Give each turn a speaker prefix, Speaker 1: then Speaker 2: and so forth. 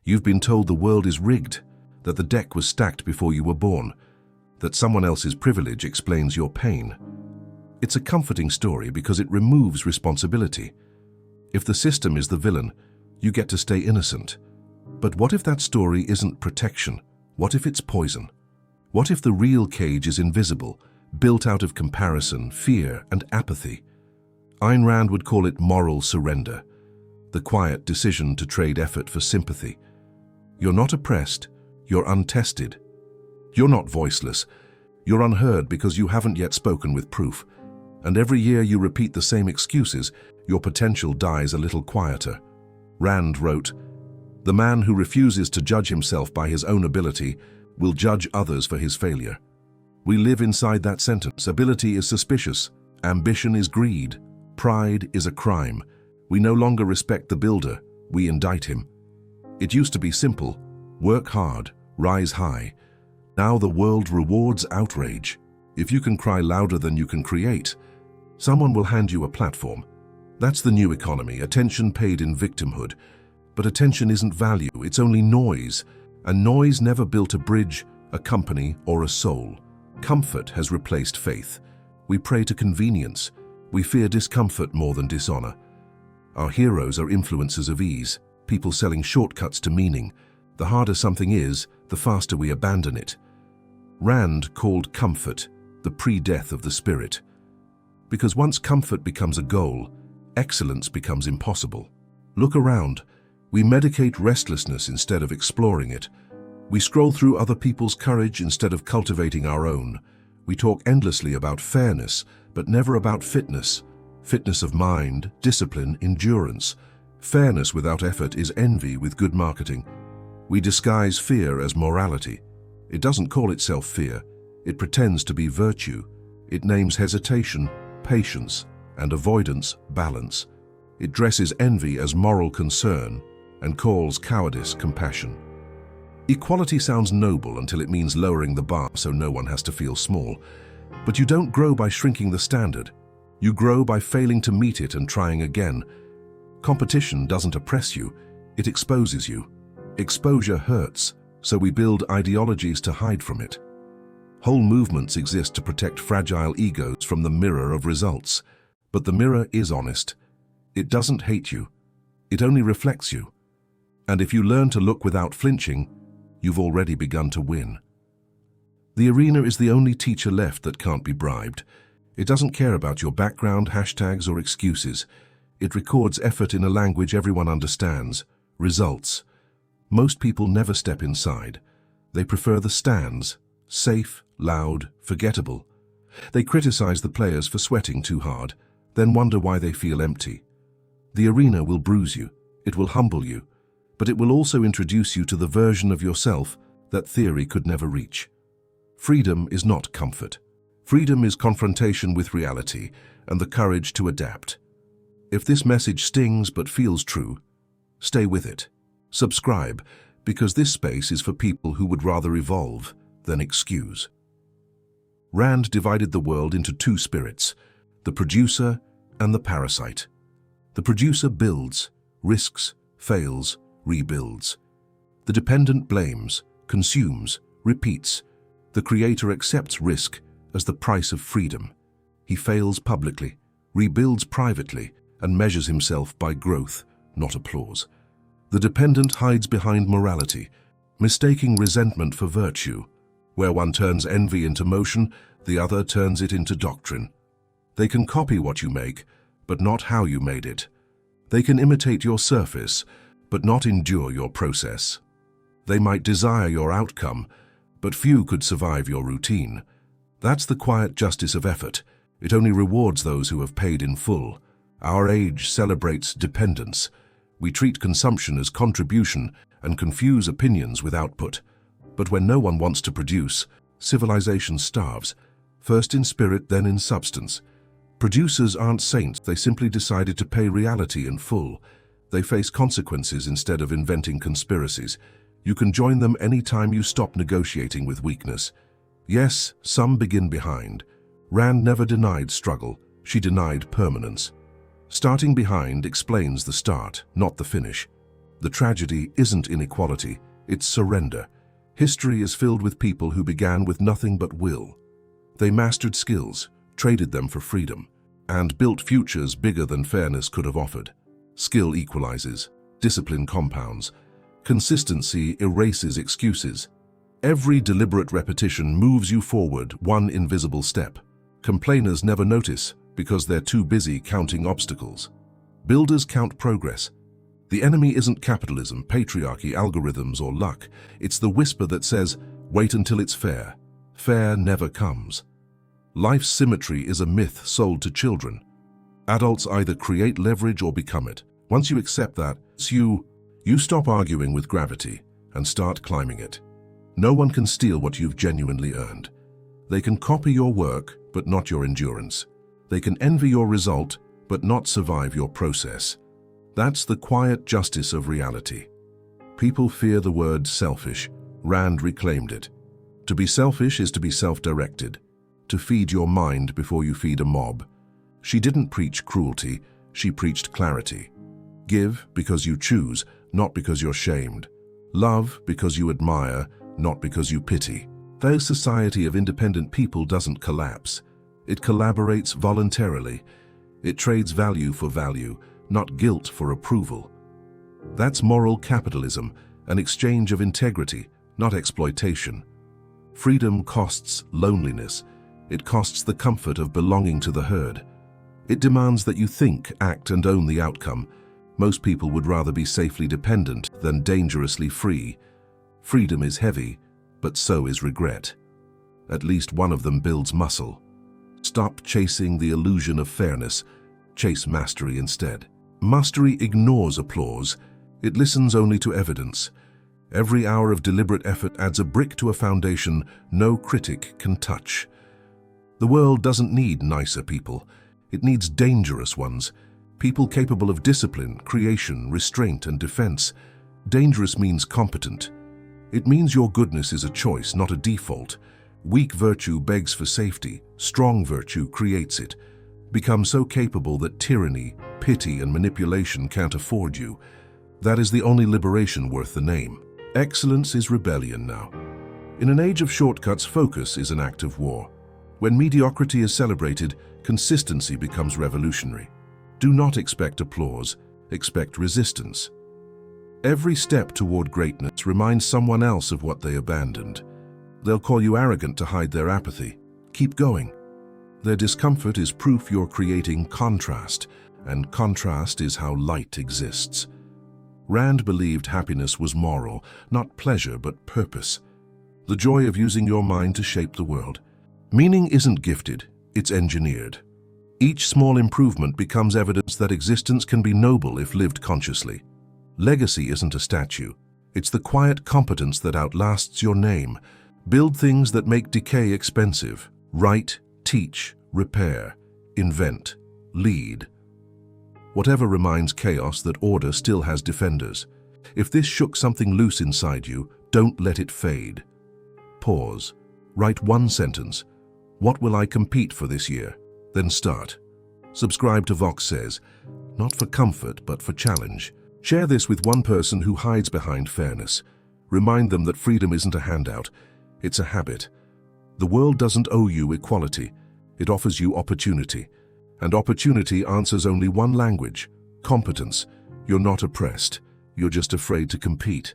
Speaker 1: You've been told the world is rigged, that the deck was stacked before you were born, that someone else's privilege explains your pain. It's a comforting story because it removes responsibility. If the system is the villain, you get to stay innocent. But what if that story isn't protection? What if it's poison? What if the real cage is invisible, built out of comparison, fear, and apathy? Ayn Rand would call it moral surrender, the quiet decision to trade effort for sympathy. You're not oppressed, you're untested. You're not voiceless, you're unheard because you haven't yet spoken with proof. And every year you repeat the same excuses, your potential dies a little quieter. Rand wrote, "The man who refuses to judge himself by his own ability will judge others for his failure." We live inside that sentence. Ability is suspicious, ambition is greed, pride is a crime. We no longer respect the builder, we indict him. It used to be simple: work hard, rise high. Now the world rewards outrage. If you can cry louder than you can create, someone will hand you a platform. That's the new economy, attention paid in victimhood. But attention isn't value, it's only noise. And noise never built a bridge, a company, or a soul. Comfort has replaced faith. We pray to convenience. We fear discomfort more than dishonor. Our heroes are influencers of ease, people selling shortcuts to meaning. The harder something is, the faster we abandon it. Rand called comfort the pre-death of the spirit. Because once comfort becomes a goal, excellence becomes impossible. Look around. We medicate restlessness instead of exploring it. We scroll through other people's courage instead of cultivating our own. We talk endlessly about fairness, but never about fitness. Fitness of mind, discipline, endurance. Fairness without effort is envy with good marketing. We disguise fear as morality. It doesn't call itself fear. It pretends to be virtue. It names hesitation, patience, and avoidance balance. It dresses envy as moral concern and calls cowardice compassion. Equality sounds noble until it means lowering the bar so no one has to feel small. But you don't grow by shrinking the standard. You grow by failing to meet it and trying again. Competition doesn't oppress you, it exposes you. Exposure hurts, so we build ideologies to hide from it. Whole movements exist to protect fragile egos from the mirror of results. But the mirror is honest. It doesn't hate you. It only reflects you. And if you learn to look without flinching, you've already begun to win. The arena is the only teacher left that can't be bribed. It doesn't care about your background, hashtags, or excuses. It records effort in a language everyone understands. Results. Most people never step inside. They prefer the stands. Safe, loud, forgettable. They criticize the players for sweating too hard, then wonder why they feel empty. The arena will bruise you. It will humble you. But it will also introduce you to the version of yourself that theory could never reach. Freedom is not comfort. Freedom is confrontation with reality and the courage to adapt. If this message stings but feels true, stay with it. Subscribe, because this space is for people who would rather evolve than excuse. Rand divided the world into two spirits, the producer and the parasite. The producer builds, risks, fails, rebuilds. The dependent blames, consumes, repeats. The creator accepts risk as the price of freedom. He fails publicly, rebuilds privately, and measures himself by growth, not applause. The dependent hides behind morality, mistaking resentment for virtue. Where one turns envy into motion, the other turns it into doctrine. They can copy what you make, but not how you made it. They can imitate your surface, but not endure your process. They might desire your outcome, but few could survive your routine. That's the quiet justice of effort. It only rewards those who have paid in full. Our age celebrates dependence. We treat consumption as contribution and confuse opinions with output. But when no one wants to produce, civilization starves, first in spirit, then in substance. Producers aren't saints, they simply decided to pay reality in full. They face consequences instead of inventing conspiracies. You can join them any time you stop negotiating with weakness. Yes, some begin behind. Rand never denied struggle, she denied permanence. Starting behind explains the start, not the finish. The tragedy isn't inequality, it's surrender. History is filled with people who began with nothing but will. They mastered skills, traded them for freedom, and built futures bigger than fairness could have offered. Skill equalizes, discipline compounds, consistency erases excuses. Every deliberate repetition moves you forward one invisible step. Complainers never notice because they're too busy counting obstacles. Builders count progress. The enemy isn't capitalism, patriarchy, algorithms, or luck. It's the whisper that says, wait until it's fair. Fair never comes. Life's symmetry is a myth sold to children. Adults either create leverage or become it. Once you accept that, you stop arguing with gravity and start climbing it. No one can steal what you've genuinely earned. They can copy your work, but not your endurance. They can envy your result, but not survive your process. That's the quiet justice of reality. People fear the word selfish. Rand reclaimed it. To be selfish is to be self-directed, to feed your mind before you feed a mob. She didn't preach cruelty, she preached clarity. Give because you choose, not because you're shamed. Love because you admire, not because you pity. The society of independent people doesn't collapse. It collaborates voluntarily. It trades value for value, not guilt for approval. That's moral capitalism, an exchange of integrity, not exploitation. Freedom costs loneliness. It costs the comfort of belonging to the herd. It demands that you think, act, and own the outcome. Most people would rather be safely dependent than dangerously free. Freedom is heavy, but so is regret. At least one of them builds muscle. Stop chasing the illusion of fairness. Chase mastery instead. Mastery ignores applause. It listens only to evidence. Every hour of deliberate effort adds a brick to a foundation no critic can touch. The world doesn't need nicer people. It needs dangerous ones. People capable of discipline, creation, restraint, and defense. Dangerous means competent. It means your goodness is a choice, not a default. Weak virtue begs for safety. Strong virtue creates it. Become so capable that tyranny, pity, and manipulation can't afford you. That is the only liberation worth the name. Excellence is rebellion now. In an age of shortcuts, focus is an act of war. When mediocrity is celebrated, consistency becomes revolutionary. Do not expect applause, expect resistance. Every step toward greatness reminds someone else of what they abandoned. They'll call you arrogant to hide their apathy. Keep going. Their discomfort is proof you're creating contrast, and contrast is how light exists. Rand believed happiness was moral, not pleasure but purpose. The joy of using your mind to shape the world. Meaning isn't gifted, it's engineered. Each small improvement becomes evidence that existence can be noble if lived consciously. Legacy isn't a statue. It's the quiet competence that outlasts your name. Build things that make decay expensive. Write, teach, repair, invent, lead. Whatever reminds chaos that order still has defenders. If this shook something loose inside you, don't let it fade. Pause. Write one sentence. What will I compete for this year? Then start. Subscribe to Vox Says, not for comfort, but for challenge. Share this with one person who hides behind fairness. Remind them that freedom isn't a handout, it's a habit. The world doesn't owe you equality. It offers you opportunity. And opportunity answers only one language: competence. You're not oppressed. You're just afraid to compete.